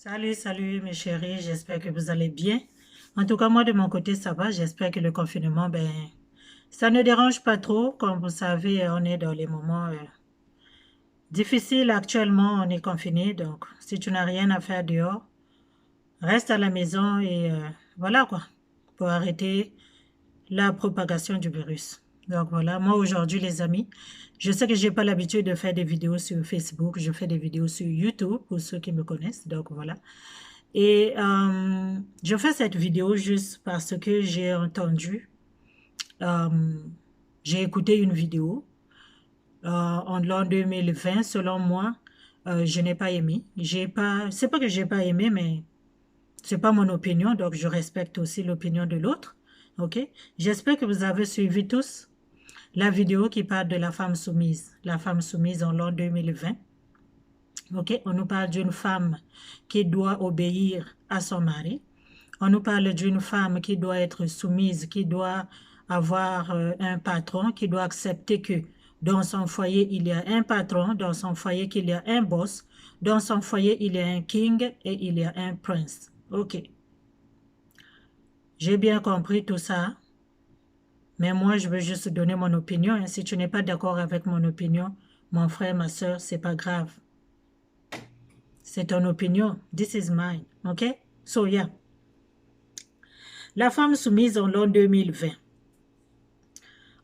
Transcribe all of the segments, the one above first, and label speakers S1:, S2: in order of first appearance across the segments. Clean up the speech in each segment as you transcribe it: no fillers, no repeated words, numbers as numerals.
S1: Salut, salut mes chéris, j'espère que vous allez bien. En tout cas, moi de mon côté, ça va. J'espère que le confinement, ça ne dérange pas trop. Comme vous savez, on est dans les moments difficiles actuellement, on est confiné. Donc, si tu n'as rien à faire dehors, reste à la maison et voilà quoi, pour arrêter la propagation du virus. Donc voilà, moi aujourd'hui les amis, je sais que j'ai pas l'habitude de faire des vidéos sur Facebook, je fais des vidéos sur YouTube pour ceux qui me connaissent. Donc voilà. Et je fais cette vidéo juste parce que euh, j'ai écouté une vidéo en l'an 2020, selon moi, je n'ai pas aimé. C'est pas que j'ai pas aimé, mais c'est pas mon opinion, donc je respecte aussi l'opinion de l'autre. Ok? J'espère que vous avez suivi tous la vidéo qui parle de la femme soumise en l'an 2020. Ok? On nous parle d'une femme qui doit obéir à son mari. On nous parle d'une femme qui doit être soumise, qui doit avoir un patron, qui doit accepter que dans son foyer, il y a un patron, dans son foyer, qu'il y a un boss, dans son foyer, il y a un king et il y a un prince. Ok, j'ai bien compris tout ça, mais moi, je veux juste donner mon opinion. Hein. Si tu n'es pas d'accord avec mon opinion, mon frère, ma soeur, c'est pas grave. C'est ton opinion. This is mine. Ok? So, yeah. La femme soumise en l'an 2020.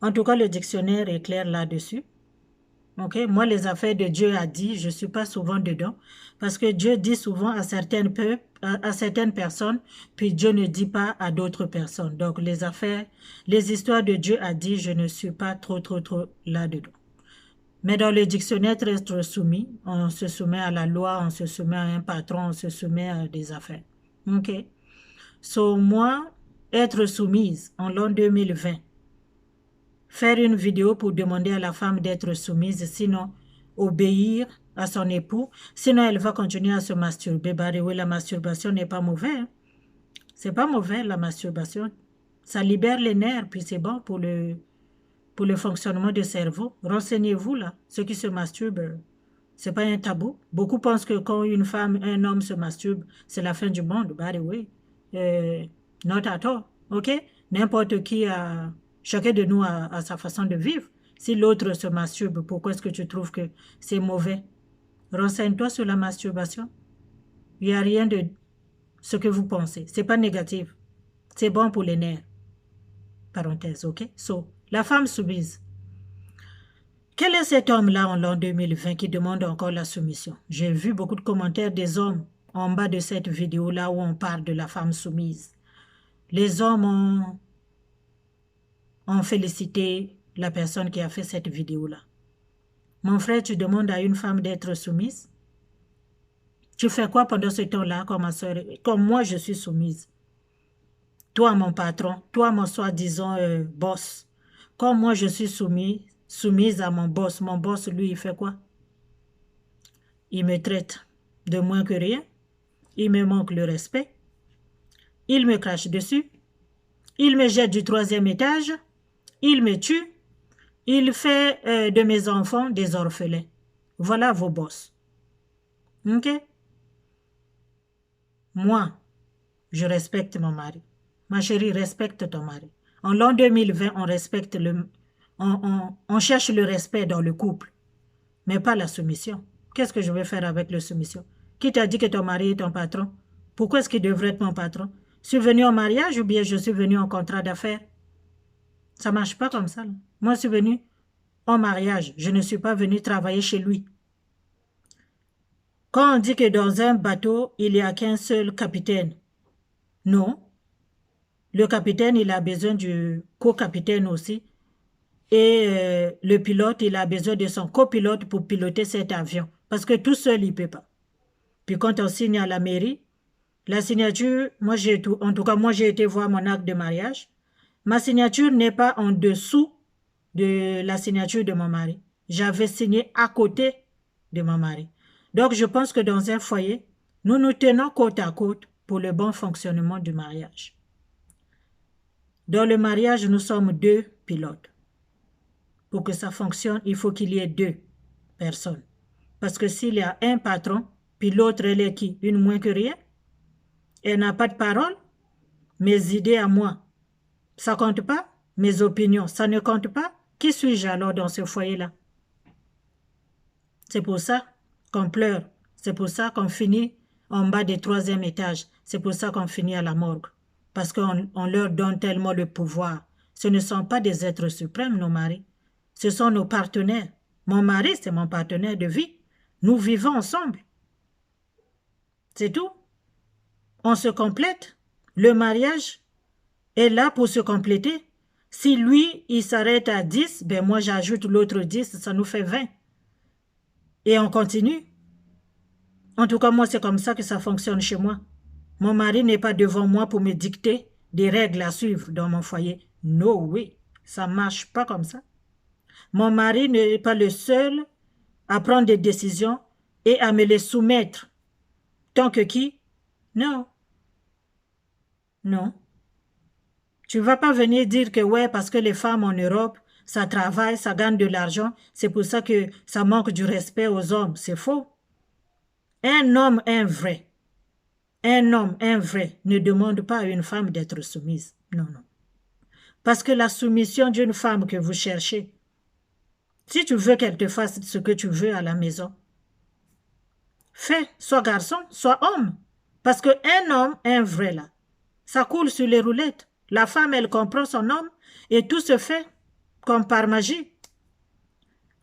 S1: En tout cas, le dictionnaire est clair là-dessus. Ok, moi, les affaires de Dieu a dit, je ne suis pas souvent dedans, parce que Dieu dit souvent à à certaines personnes, puis Dieu ne dit pas à d'autres personnes. Donc, les histoires de Dieu a dit, je ne suis pas trop là-dedans. Mais dans le dictionnaire, être soumis, on se soumet à la loi, on se soumet à un patron, on se soumet à des affaires. Ok. So, moi, être soumise en l'an 2020, faire une vidéo pour demander à la femme d'être soumise, sinon obéir à son époux, sinon elle va continuer à se masturber. Oui, la masturbation n'est pas mauvais. Hein. C'est pas mauvais la masturbation. Ça libère les nerfs, puis c'est bon pour le fonctionnement du cerveau. Renseignez-vous là, ceux qui se masturbent, c'est pas un tabou. Beaucoup pensent que quand une femme, un homme se masturbe, c'est la fin du monde. Oui, not at all. Ok? N'importe qui a, chacun de nous a sa façon de vivre. Si l'autre se masturbe, pourquoi est-ce que tu trouves que c'est mauvais? Renseigne-toi sur la masturbation. Il n'y a rien de ce que vous pensez. C'est pas négatif. C'est bon pour les nerfs. Parenthèse, ok? So, la femme soumise. Quel est cet homme-là en l'an 2020 qui demande encore la soumission? J'ai vu beaucoup de commentaires des hommes en bas de cette vidéo-là où on parle de la femme soumise. Les hommes ont félicité la personne qui a fait cette vidéo-là. Mon frère, tu demandes à une femme d'être soumise? Tu fais quoi pendant ce temps-là comme ma soeur? Comme moi, je suis soumise. Toi, mon patron, toi, mon soi-disant boss. Comme moi, je suis soumise à mon boss. Mon boss, lui, il fait quoi? Il me traite de moins que rien. Il me manque le respect. Il me crache dessus. Il me jette du 3e étage. Il me tue. Il fait de mes enfants des orphelins. Voilà vos boss. Ok? Moi, je respecte mon mari. Ma chérie, respecte ton mari. En l'an 2020, on cherche le respect dans le couple, mais pas la soumission. Qu'est-ce que je vais faire avec la soumission? Qui t'a dit que ton mari est ton patron? Pourquoi est-ce qu'il devrait être mon patron? Je suis venu en mariage ou bien je suis venu en contrat d'affaires? Ça ne marche pas comme ça. Là. Moi, je suis venu en mariage. Je ne suis pas venu travailler chez lui. Quand on dit que dans un bateau, il n'y a qu'un seul capitaine, non. Le capitaine, il a besoin du co-capitaine aussi. Et le pilote, il a besoin de son copilote pour piloter cet avion. Parce que tout seul, il ne peut pas. Puis quand on signe à la mairie, la signature, en tout cas, moi, j'ai été voir mon acte de mariage. Ma signature n'est pas en dessous de la signature de mon mari. J'avais signé à côté de mon mari. Donc, je pense que dans un foyer, nous nous tenons côte à côte pour le bon fonctionnement du mariage. Dans le mariage, nous sommes 2 pilotes. Pour que ça fonctionne, il faut qu'il y ait 2 personnes. Parce que s'il y a un patron, Puis l'autre, elle est qui? Une moins que rien? Elle n'a pas de parole? Mes idées à moi, ça compte pas? Mes opinions, ça ne compte pas? Qui suis-je alors dans ce foyer-là? C'est pour ça qu'on pleure. C'est pour ça qu'on finit en bas du 3e étage. C'est pour ça qu'on finit à la morgue. Parce qu'on leur donne tellement le pouvoir. Ce ne sont pas des êtres suprêmes, nos maris. Ce sont nos partenaires. Mon mari, c'est mon partenaire de vie. Nous vivons ensemble. C'est tout. On se complète. Le mariage est là pour se compléter. Si lui, il s'arrête à 10, ben moi j'ajoute l'autre 10, ça nous fait 20. Et on continue. En tout cas, moi, c'est comme ça que ça fonctionne chez moi. Mon mari n'est pas devant moi pour me dicter des règles à suivre dans mon foyer. No, oui, ça ne marche pas comme ça. Mon mari n'est pas le seul à prendre des décisions et à me les soumettre. Tant que qui? Non. Non. Tu ne vas pas venir dire que ouais, parce que les femmes en Europe, ça travaille, ça gagne de l'argent, c'est pour ça que ça manque du respect aux hommes. C'est faux. Un homme, un vrai ne demande pas à une femme d'être soumise. Non, non. Parce que la soumission d'une femme que vous cherchez, si tu veux qu'elle te fasse ce que tu veux à la maison, fais, soit garçon, soit homme. Parce qu'un homme, un vrai là, ça coule sur les roulettes. La femme, elle comprend son homme et tout se fait comme par magie.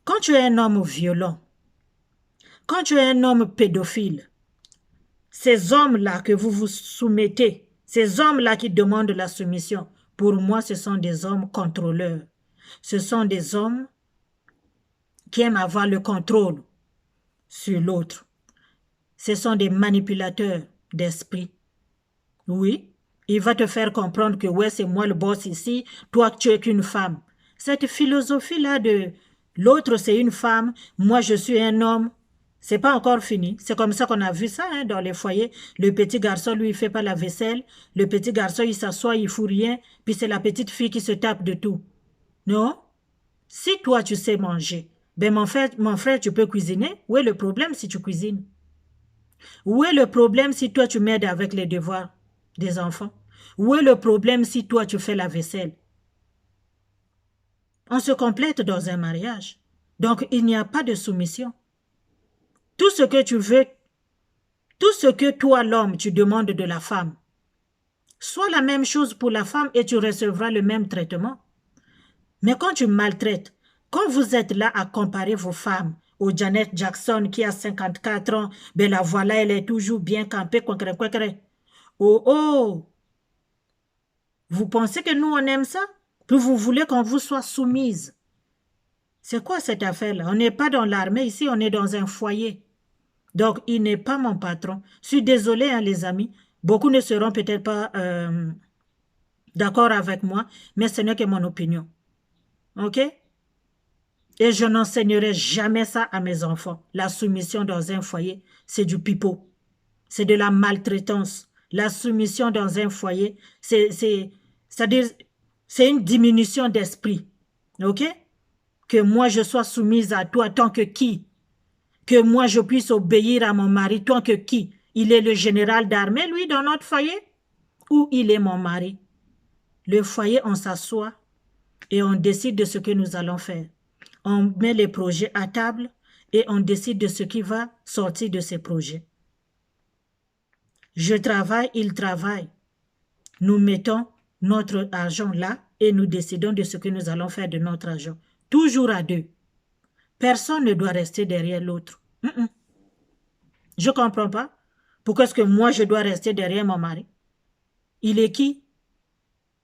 S1: Quand tu es un homme violent, quand tu es un homme pédophile, ces hommes-là que vous vous soumettez, ces hommes-là qui demandent la soumission, pour moi, ce sont des hommes contrôleurs. Ce sont des hommes qui aiment avoir le contrôle sur l'autre. Ce sont des manipulateurs d'esprit. Oui, il va te faire comprendre que ouais, c'est moi le boss ici, toi tu es qu'une femme. Cette philosophie-là de l'autre c'est une femme, moi je suis un homme, c'est pas encore fini. C'est comme ça qu'on a vu ça dans les foyers. Le petit garçon, lui, il fait pas la vaisselle. Le petit garçon, il s'assoit, il fout rien. Puis c'est la petite fille qui se tape de tout. Non? Si toi, tu sais manger, ben mon frère, tu peux cuisiner. Où est le problème si tu cuisines? Où est le problème si toi, tu m'aides avec les devoirs des enfants? Où est le problème si toi, tu fais la vaisselle? On se complète dans un mariage. Donc, il n'y a pas de soumission. Tout ce que tu veux, tout ce que toi, l'homme, tu demandes de la femme, soit la même chose pour la femme et tu recevras le même traitement. Mais quand tu maltraites, quand vous êtes là à comparer vos femmes au Janet Jackson qui a 54 ans, ben la voilà, elle est toujours bien campée, oh, oh, vous pensez que nous, on aime ça? Puis vous voulez qu'on vous soit soumise. C'est quoi cette affaire-là? On n'est pas dans l'armée ici, on est dans un foyer. Donc, il n'est pas mon patron. Je suis désolée, hein, les amis. Beaucoup ne seront peut-être pas d'accord avec moi, mais ce n'est que mon opinion. OK? Et je n'enseignerai jamais ça à mes enfants. La soumission dans un foyer, c'est du pipeau. C'est de la maltraitance. La soumission dans un foyer, c'est-à-dire, c'est une diminution d'esprit. OK? Que moi, je sois soumise à toi tant que qui? Que moi, je puisse obéir à mon mari tant que qui? Il est le général d'armée, lui, dans notre foyer? Ou il est mon mari? Le foyer, on s'assoit et on décide de ce que nous allons faire. On met les projets à table et on décide de ce qui va sortir de ces projets. Je travaille, il travaille. Nous mettons notre argent là et nous décidons de ce que nous allons faire de notre argent. Toujours à deux. Personne ne doit rester derrière l'autre. Je ne comprends pas. Pourquoi est-ce que moi, je dois rester derrière mon mari? Il est qui?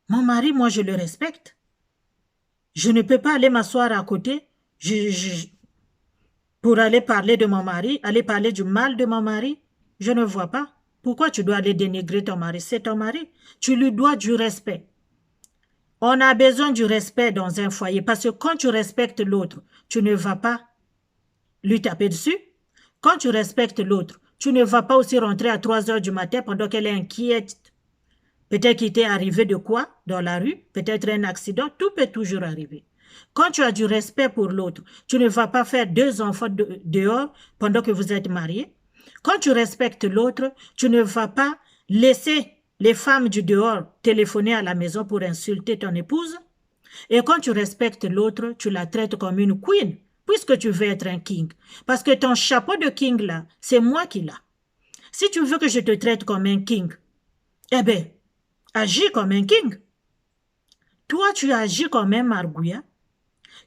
S1: Mon mari, moi, je le respecte. Je ne peux pas aller m'asseoir à côté pour aller parler de mon mari, aller parler du mal de mon mari. Je ne vois pas. Pourquoi tu dois aller dénigrer ton mari? C'est ton mari. Tu lui dois du respect. On a besoin du respect dans un foyer parce que quand tu respectes l'autre, tu ne vas pas lui taper dessus. Quand tu respectes l'autre, tu ne vas pas aussi rentrer à 3 heures du matin pendant qu'elle est inquiète. Peut-être qu'il t'est arrivé de quoi dans la rue, peut-être un accident, tout peut toujours arriver. Quand tu as du respect pour l'autre, tu ne vas pas faire 2 enfants dehors pendant que vous êtes mariés. Quand tu respectes l'autre, tu ne vas pas laisser les femmes du dehors téléphoner à la maison pour insulter ton épouse. Et quand tu respectes l'autre, tu la traites comme une queen, puisque tu veux être un king. Parce que ton chapeau de king là, c'est moi qui l'ai. Si tu veux que je te traite comme un king, eh bien, agis comme un king. Toi, tu agis comme un margouillat,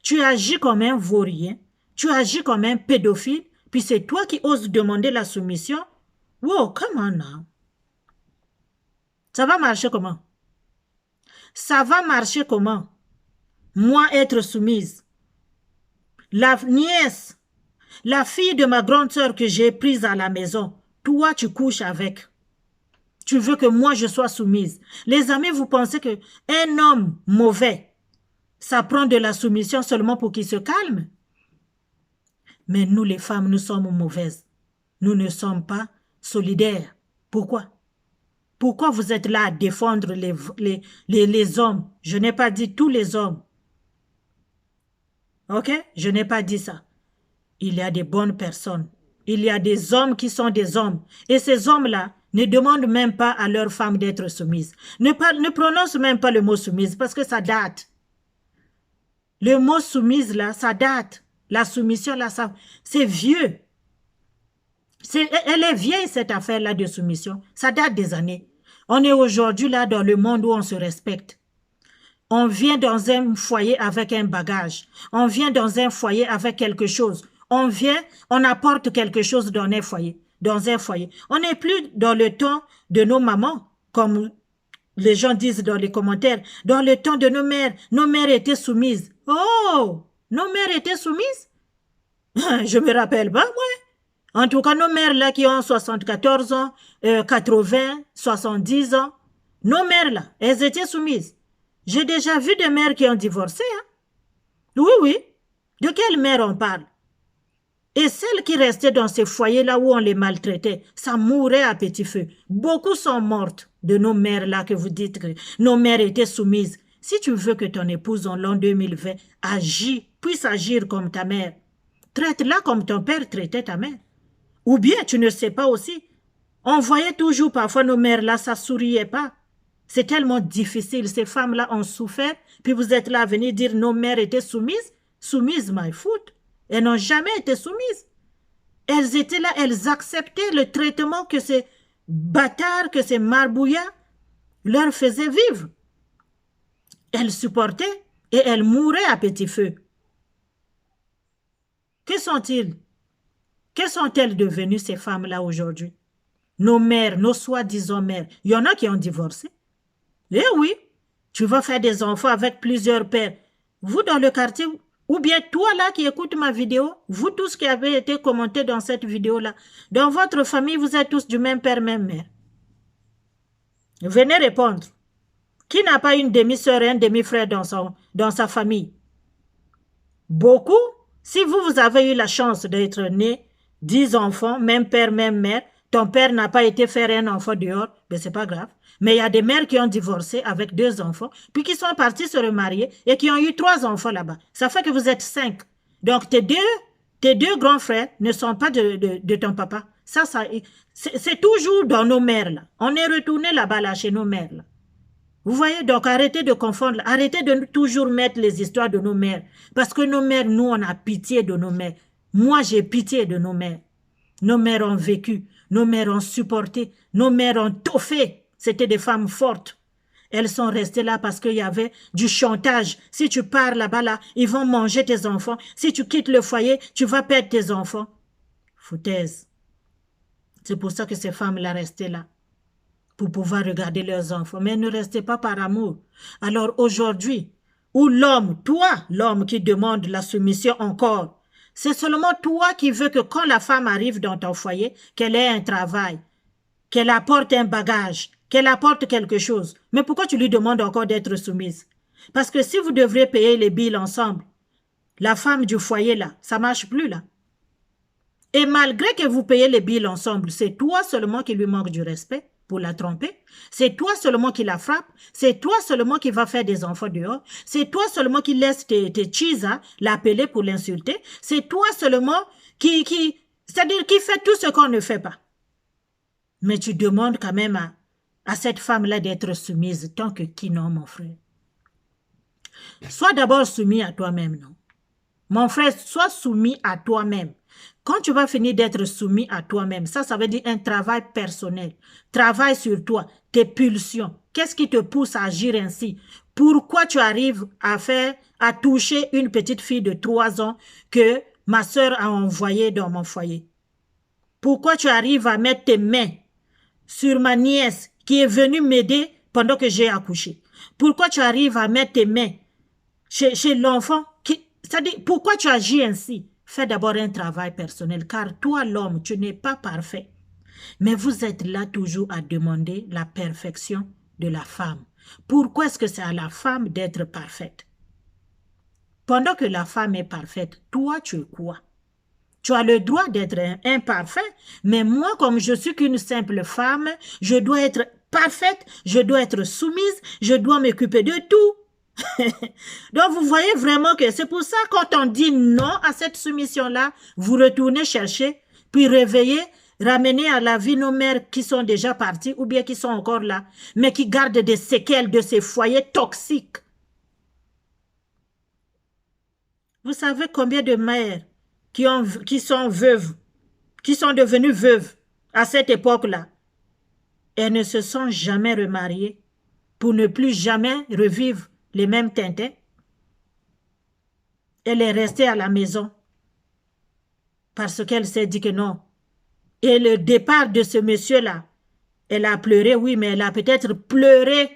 S1: tu agis comme un vaurien, tu agis comme un pédophile, puis c'est toi qui oses demander la soumission. Wow, come on now. Ça va marcher comment? Ça va marcher comment? Moi être soumise. La nièce, la fille de ma grande sœur que j'ai prise à la maison, toi tu couches avec. Tu veux que moi je sois soumise. Les amis, vous pensez que un homme mauvais, ça prend de la soumission seulement pour qu'il se calme? Mais nous les femmes, nous sommes mauvaises. Nous ne sommes pas solidaires. Pourquoi? Pourquoi vous êtes là à défendre les hommes? Je n'ai pas dit tous les hommes. Ok? Je n'ai pas dit ça. Il y a des bonnes personnes. Il y a des hommes qui sont des hommes. Et ces hommes-là ne demandent même pas à leurs femmes d'être soumises. Ne prononcent même pas le mot soumise parce que ça date. Le mot soumise, là, ça date. La soumission, là, c'est vieux. Elle est vieille, cette affaire-là de soumission. Ça date des années. On est aujourd'hui là dans le monde où on se respecte. On vient dans un foyer avec un bagage. On vient dans un foyer avec quelque chose. On vient, on apporte quelque chose dans un foyer. On n'est plus dans le temps de nos mamans, comme les gens disent dans les commentaires. Dans le temps de nos mères étaient soumises. Oh, nos mères étaient soumises? Je me rappelle pas, moi. En tout cas, nos mères là qui ont 74 ans, 80, 70 ans, nos mères là, elles étaient soumises. J'ai déjà vu des mères qui ont divorcé. Hein? Oui, oui. De quelle mère on parle? Et celles qui restaient dans ces foyers-là où on les maltraitait, ça mourait à petit feu. Beaucoup sont mortes de nos mères-là que vous dites que nos mères étaient soumises. Si tu veux que ton épouse en l'an 2020 puisse agir comme ta mère, traite-la comme ton père traitait ta mère. Ou bien, tu ne sais pas aussi, on voyait toujours parfois nos mères-là, ça souriait pas. C'est tellement difficile, ces femmes-là ont souffert, puis vous êtes là à venir dire nos mères étaient soumises. Soumises, my foot. Elles n'ont jamais été soumises. Elles étaient là, elles acceptaient le traitement que ces bâtards, que ces marbouillards leur faisaient vivre. Elles supportaient et elles mouraient à petit feu. Que sont-ils? Que sont-elles devenues ces femmes-là aujourd'hui? Nos mères, nos soi-disant mères, il y en a qui ont divorcé. Eh oui, tu vas faire des enfants avec plusieurs pères. Vous dans le quartier, ou bien toi là qui écoute ma vidéo, vous tous qui avez été commentés dans cette vidéo-là, dans votre famille, vous êtes tous du même père, même mère. Venez répondre. Qui n'a pas une demi-sœur et un demi-frère dans sa famille? Beaucoup. Si vous avez eu la chance d'être né 10 enfants, même père, même mère, ton père n'a pas été faire un enfant dehors, ben c'est pas grave. Mais il y a des mères qui ont divorcé avec 2 enfants, puis qui sont partis se remarier et qui ont eu 3 enfants là-bas. Ça fait que vous êtes 5. Donc tes deux grands frères ne sont pas de ton papa. C'est toujours dans nos mères là. On est retourné là-bas là, chez nos mères là. Vous voyez, donc arrêtez de confondre, arrêtez de toujours mettre les histoires de nos mères. Parce que nos mères, nous, on a pitié de nos mères. Moi, j'ai pitié de nos mères. Nos mères ont vécu, nos mères ont supporté, nos mères ont tout fait. C'était des femmes fortes. Elles sont restées là parce qu'il y avait du chantage. Si tu pars là-bas, là, ils vont manger tes enfants. Si tu quittes le foyer, tu vas perdre tes enfants. Foutaise. C'est pour ça que ces femmes-là restaient là. Pour pouvoir regarder leurs enfants. Mais ne restez pas par amour. Alors aujourd'hui, où l'homme, toi, l'homme qui demande la soumission encore, c'est seulement toi qui veux que quand la femme arrive dans ton foyer, qu'elle ait un travail, qu'elle apporte un bagage, qu'elle apporte quelque chose. Mais pourquoi tu lui demandes encore d'être soumise? Parce que si vous devrez payer les billes ensemble, la femme du foyer là, ça ne marche plus là. Et malgré que vous payez les billes ensemble, c'est toi seulement qui lui manque du respect pour la tromper. C'est toi seulement qui la frappe. C'est toi seulement qui va faire des enfants dehors. C'est toi seulement qui laisse tes chisas l'appeler pour l'insulter. C'est toi seulement c'est-à-dire qui fait tout ce qu'on ne fait pas. Mais tu demandes quand même à cette femme-là d'être soumise, tant que qui non, mon frère? Sois d'abord soumis à toi-même, non? Mon frère, sois soumis à toi-même. Quand tu vas finir d'être soumis à toi-même, ça veut dire un travail personnel. Travaille sur toi, tes pulsions. Qu'est-ce qui te pousse à agir ainsi? Pourquoi tu arrives à toucher une petite fille de 3 ans que ma soeur a envoyée dans mon foyer? Pourquoi tu arrives à mettre tes mains sur ma nièce qui est venue m'aider pendant que j'ai accouché? Pourquoi tu arrives à mettre tes mains chez l'enfant qui... C'est-à-dire, pourquoi tu agis ainsi? Fais d'abord un travail personnel, car toi, l'homme, tu n'es pas parfait. Mais vous êtes là toujours à demander la perfection de la femme. Pourquoi est-ce que c'est à la femme d'être parfaite? Pendant que la femme est parfaite, toi, tu es quoi? Tu as le droit d'être imparfait, mais moi, comme je suis qu'une simple femme, je dois être parfaite, je dois être soumise, je dois m'occuper de tout. Donc, vous voyez vraiment que c'est pour ça, quand on dit non à cette soumission-là, vous retournez chercher, puis réveiller, ramener à la vie nos mères qui sont déjà parties ou bien qui sont encore là, mais qui gardent des séquelles de ces foyers toxiques. Vous savez combien de mères qui sont veuves, qui sont devenues veuves à cette époque-là? Elles ne se sont jamais remariées pour ne plus jamais revivre les mêmes tintins. Elle est restée à la maison parce qu'elle s'est dit que non. Et le départ de ce monsieur-là, elle a pleuré, oui, mais elle a peut-être pleuré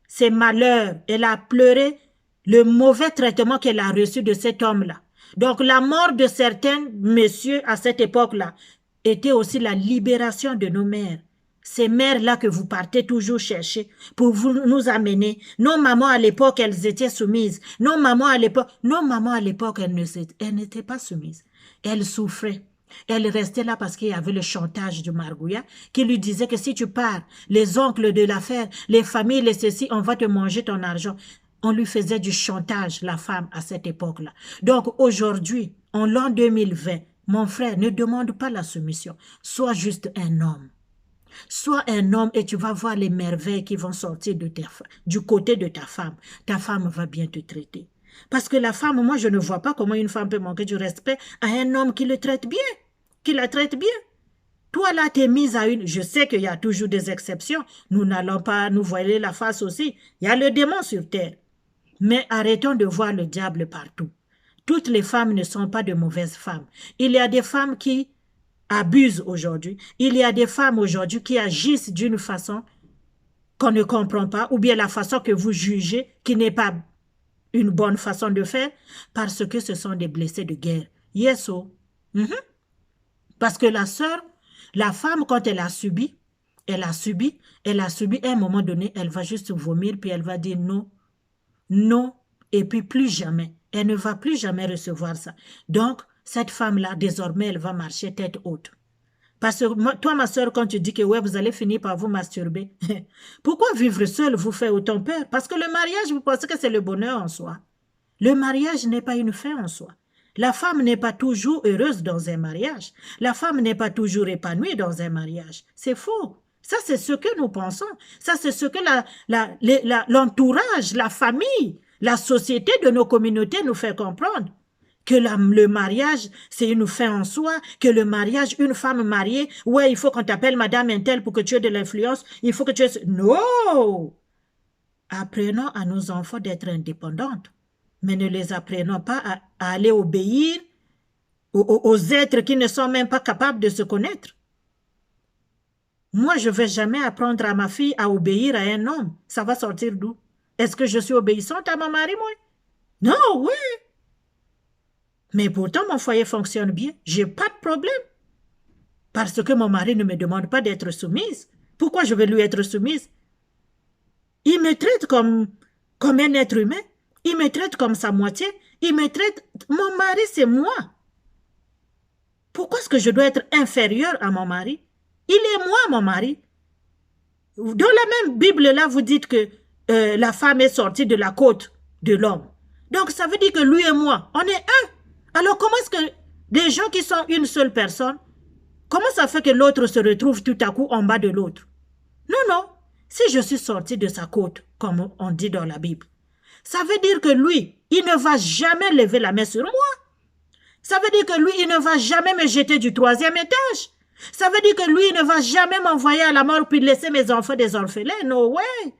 S1: ses malheurs. Elle a pleuré le mauvais traitement qu'elle a reçu de cet homme-là. Donc, la mort de certains messieurs à cette époque-là était aussi la libération de nos mères. Ces mères-là que vous partez toujours chercher pour nous amener. Nos mamans à l'époque, elles étaient soumises. Nos mamans à l'époque, elles n'étaient pas soumises. Elles souffraient. Elle restait là parce qu'il y avait le chantage du Margouya qui lui disait que si tu pars, les oncles de l'affaire, les familles, les ceci, on va te manger ton argent. On lui faisait du chantage, la femme, à cette époque-là. Donc aujourd'hui, en l'an 2020, mon frère, ne demande pas la soumission. Sois juste un homme. Sois un homme et tu vas voir les merveilles qui vont sortir du côté de ta femme. Ta femme va bien te traiter. Parce que la femme, moi, je ne vois pas comment une femme peut manquer du respect à un homme qui le traite bien, qui la traite bien. Toi, là, t'es mise à une... Je sais qu'il y a toujours des exceptions. Nous n'allons pas nous voiler la face aussi. Il y a le démon sur terre. Mais arrêtons de voir le diable partout. Toutes les femmes ne sont pas de mauvaises femmes. Il y a des femmes qui abusent aujourd'hui. Il y a des femmes aujourd'hui qui agissent d'une façon qu'on ne comprend pas, ou bien la façon que vous jugez qui n'est pas une bonne façon de faire, parce que ce sont des blessés de guerre. Yes, oh. Parce que la sœur, la femme, quand elle a subi, à un moment donné, elle va juste vomir, puis elle va dire non, non, et puis plus jamais. Elle ne va plus jamais recevoir ça. Donc, cette femme-là, désormais, elle va marcher tête haute. Parce que toi, ma soeur, quand tu dis que ouais, vous allez finir par vous masturber, pourquoi vivre seul vous fait autant peur? Parce que le mariage, vous pensez que c'est le bonheur en soi. Le mariage n'est pas une fin en soi. La femme n'est pas toujours heureuse dans un mariage. La femme n'est pas toujours épanouie dans un mariage. C'est faux. Ça, c'est ce que nous pensons. Ça, c'est ce que l'entourage, la famille, la société de nos communautés nous fait comprendre. Que le mariage, c'est une fin en soi, que le mariage, une femme mariée, ouais, il faut qu'on t'appelle madame Intel pour que tu aies de l'influence, il faut que tu aies... Non! Apprenons à nos enfants d'être indépendantes, mais ne les apprenons pas à aller obéir aux êtres qui ne sont même pas capables de se connaître. Moi, je ne vais jamais apprendre à ma fille à obéir à un homme. Ça va sortir d'où? Est-ce que je suis obéissante à mon mari, moi? Non, oui. Mais pourtant, mon foyer fonctionne bien. Je n'ai pas de problème. Parce que mon mari ne me demande pas d'être soumise. Pourquoi je vais lui être soumise? Il me traite comme un être humain. Il me traite comme sa moitié. Il me traite... Mon mari, c'est moi. Pourquoi est-ce que je dois être inférieure à mon mari? Il est moi, mon mari. Dans la même Bible, là, vous dites que la femme est sortie de la côte de l'homme. Donc, ça veut dire que lui et moi, on est un. Alors, comment est-ce que des gens qui sont une seule personne, Comment ça fait que l'autre se retrouve tout à coup en bas de l'autre? Non, non. Si je suis sorti de sa côte, comme on dit dans la Bible, ça veut dire que lui, il ne va jamais lever la main sur moi. Ça veut dire que lui, il ne va jamais me jeter du 3e étage. Ça veut dire que lui, il ne va jamais m'envoyer à la mort puis laisser mes enfants des orphelins. No way.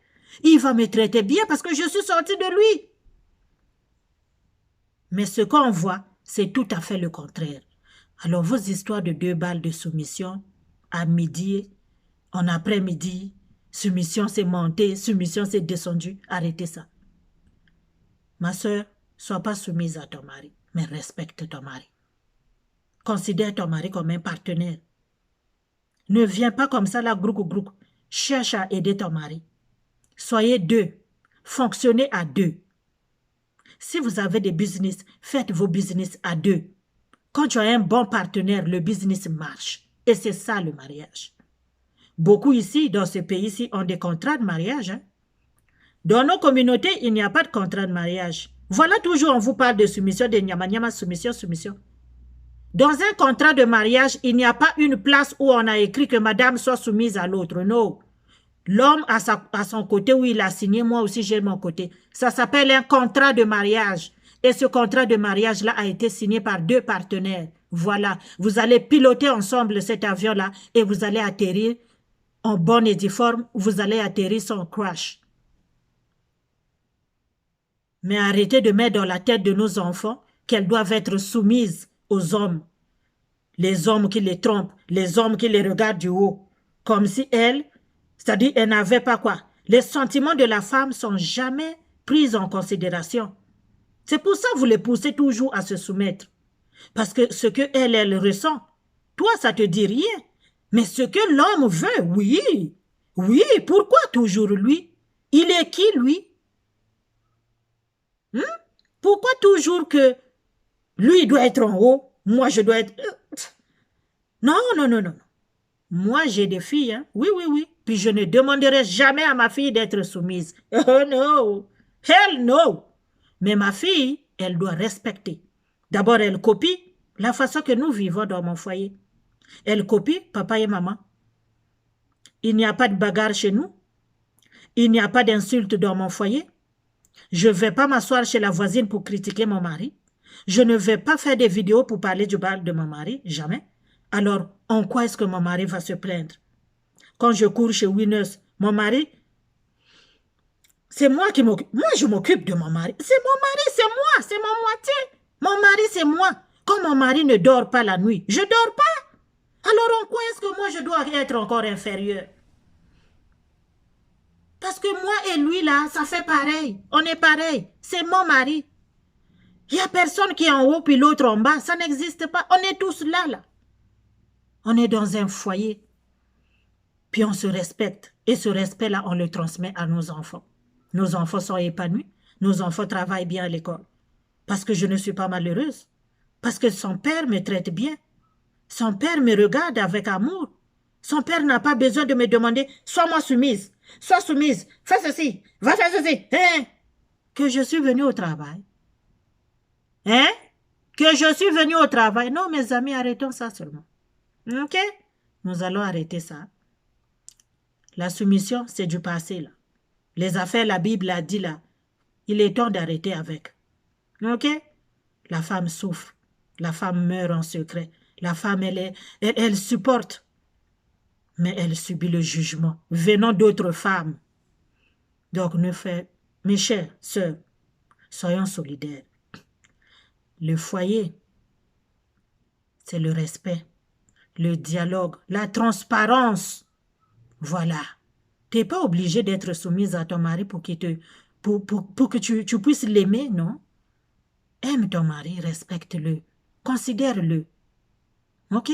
S1: Il va me traiter bien parce que je suis sorti de lui. Mais ce qu'on voit, c'est tout à fait le contraire. Alors, vos histoires de 2 balles de soumission, à midi, en après-midi, soumission c'est monté, soumission c'est descendu, arrêtez ça. Ma soeur, sois pas soumise à ton mari, mais respecte ton mari. Considère ton mari comme un partenaire. Ne viens pas comme ça, là, grouc. Cherche à aider ton mari. Soyez 2. Fonctionnez à 2. Si vous avez des business, faites vos business à 2. Quand tu as un bon partenaire, le business marche. Et c'est ça le mariage. Beaucoup ici, dans ce pays-ci, ont des contrats de mariage. Hein? Dans nos communautés, il n'y a pas de contrat de mariage. Voilà, toujours on vous parle de soumission, de nyama, soumission. Dans un contrat de mariage, il n'y a pas une place où on a écrit que madame soit soumise à l'autre. Non. L'homme a son côté où il a signé, moi aussi j'ai mon côté. Ça s'appelle un contrat de mariage. Et ce contrat de mariage-là a été signé par 2 partenaires. Voilà, vous allez piloter ensemble cet avion-là et vous allez atterrir en bonne et due forme, vous allez atterrir sans crash. Mais arrêtez de mettre dans la tête de nos enfants qu'elles doivent être soumises aux hommes. Les hommes qui les trompent, les hommes qui les regardent du haut. Comme si elles, c'est-à-dire elles n'avaient pas quoi. Les sentiments de la femme sont jamais pris en considération. C'est pour ça que vous les poussez toujours à se soumettre. Parce que ce que elle ressent, toi, ça te dit rien. Mais ce que l'homme veut, oui. Oui, pourquoi toujours lui? Il est qui, lui? Pourquoi toujours que lui doit être en haut, moi je dois être... Non. Moi j'ai des filles, hein? Oui. Puis je ne demanderai jamais à ma fille d'être soumise. Oh non! Hell no! Mais ma fille, elle doit respecter. D'abord, elle copie la façon que nous vivons dans mon foyer. Elle copie papa et maman. Il n'y a pas de bagarre chez nous. Il n'y a pas d'insulte dans mon foyer. Je ne vais pas m'asseoir chez la voisine pour critiquer mon mari. Je ne vais pas faire des vidéos pour parler du bal de mon mari, jamais. Alors, en quoi est-ce que mon mari va se plaindre? Quand je cours chez Winners, mon mari, c'est moi qui m'occupe. Moi, je m'occupe de mon mari. C'est mon mari, c'est moi, c'est mon moitié. Mon mari, c'est moi. Quand mon mari ne dort pas la nuit, je ne dors pas. Alors, en quoi est-ce que moi, je dois être encore inférieur? Parce que moi et lui, là, ça fait pareil. On est pareil. C'est mon mari. Il n'y a personne qui est en haut puis l'autre en bas. Ça n'existe pas. On est tous là. On est dans un foyer. Puis on se respecte. Et ce respect-là, on le transmet à nos enfants. Nos enfants sont épanouis. Nos enfants travaillent bien à l'école. Parce que je ne suis pas malheureuse. Parce que son père me traite bien. Son père me regarde avec amour. Son père n'a pas besoin de me demander « Sois-moi soumise, sois soumise, fais ceci, va faire ceci. » Hein? Que je suis venue au travail. Hein? Que je suis venue au travail. Non, mes amis, arrêtons ça seulement. Ok? Nous allons arrêter ça. La soumission, c'est du passé, là. Les affaires, la Bible a dit, là. Il est temps d'arrêter avec. Ok? La femme souffre. La femme meurt en secret. La femme, elle supporte. Mais elle subit le jugement venant d'autres femmes. Donc, mes chères sœurs, soyons solidaires. Le foyer, c'est le respect, le dialogue, la transparence. Voilà. Tu n'es pas obligé d'être soumise à ton mari pour que tu puisses l'aimer, non? Aime ton mari, respecte-le, considère-le. Ok?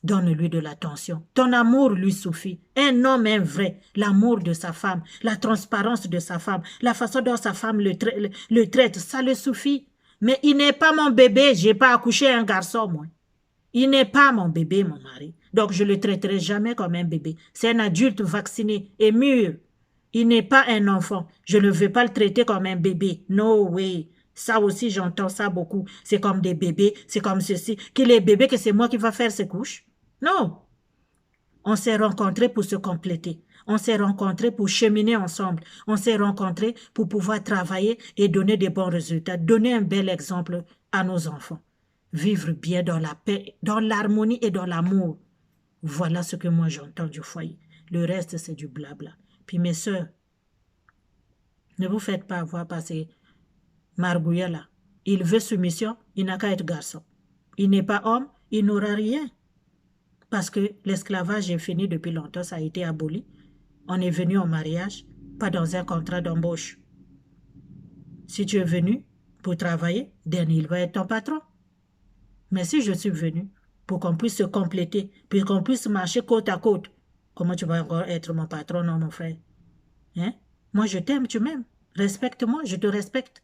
S1: Donne-lui de l'attention. Ton amour lui suffit. Un homme est vrai. L'amour de sa femme, la transparence de sa femme, la façon dont sa femme le traite, ça le suffit. Mais il n'est pas mon bébé. Je n'ai pas accouché un garçon, moi. Il n'est pas mon bébé, mon mari. Donc, je ne le traiterai jamais comme un bébé. C'est un adulte vacciné et mûr. Il n'est pas un enfant. Je ne veux pas le traiter comme un bébé. No way. Ça aussi, j'entends ça beaucoup. C'est comme des bébés, c'est comme ceci. Qu'il est bébé, que c'est moi qui va faire ses couches. Non. On s'est rencontrés pour se compléter. On s'est rencontrés pour cheminer ensemble. On s'est rencontrés pour pouvoir travailler et donner des bons résultats. Donner un bel exemple à nos enfants. Vivre bien dans la paix, dans l'harmonie et dans l'amour. Voilà ce que moi j'entends du foyer. Le reste, c'est du blabla. Puis mes sœurs, ne vous faites pas avoir par ces marbouillats là. Il veut soumission, il n'a qu'à être garçon. Il n'est pas homme, il n'aura rien. Parce que l'esclavage est fini depuis longtemps, ça a été aboli. On est venu en mariage, pas dans un contrat d'embauche. Si tu es venu pour travailler, Denis, il va être ton patron. Mais si je suis venu pour qu'on puisse se compléter, puis qu'on puisse marcher côte à côte, comment tu vas encore être mon patron, non, mon frère? Hein? Moi, je t'aime, tu m'aimes. Respecte-moi, je te respecte.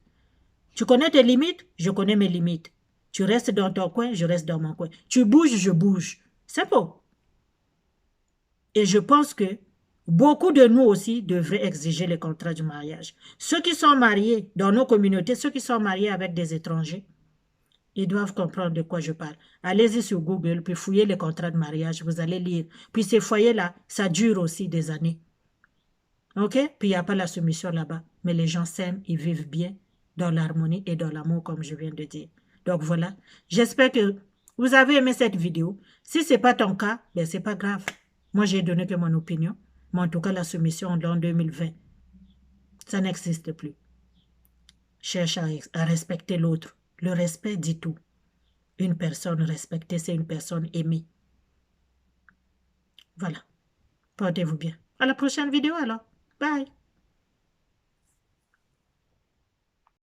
S1: Tu connais tes limites, je connais mes limites. Tu restes dans ton coin, je reste dans mon coin. Tu bouges, je bouge. C'est beau. Et je pense que beaucoup de nous aussi devraient exiger les contrats du mariage. Ceux qui sont mariés dans nos communautés, ceux qui sont mariés avec des étrangers, ils doivent comprendre de quoi je parle. Allez-y sur Google, puis fouillez les contrats de mariage, vous allez lire. Puis ces foyers-là, ça dure aussi des années. OK? Puis il n'y a pas la soumission là-bas. Mais les gens s'aiment, ils vivent bien dans l'harmonie et dans l'amour, comme je viens de dire. Donc voilà. J'espère que vous avez aimé cette vidéo. Si ce n'est pas ton cas, ben ce n'est pas grave. Moi, j'ai donné que mon opinion. Mais en tout cas, la soumission en 2020, ça n'existe plus. Cherche à respecter l'autre. Le respect dit tout. Une personne respectée, c'est une personne aimée. Voilà. Portez-vous bien. À la prochaine vidéo alors. Bye.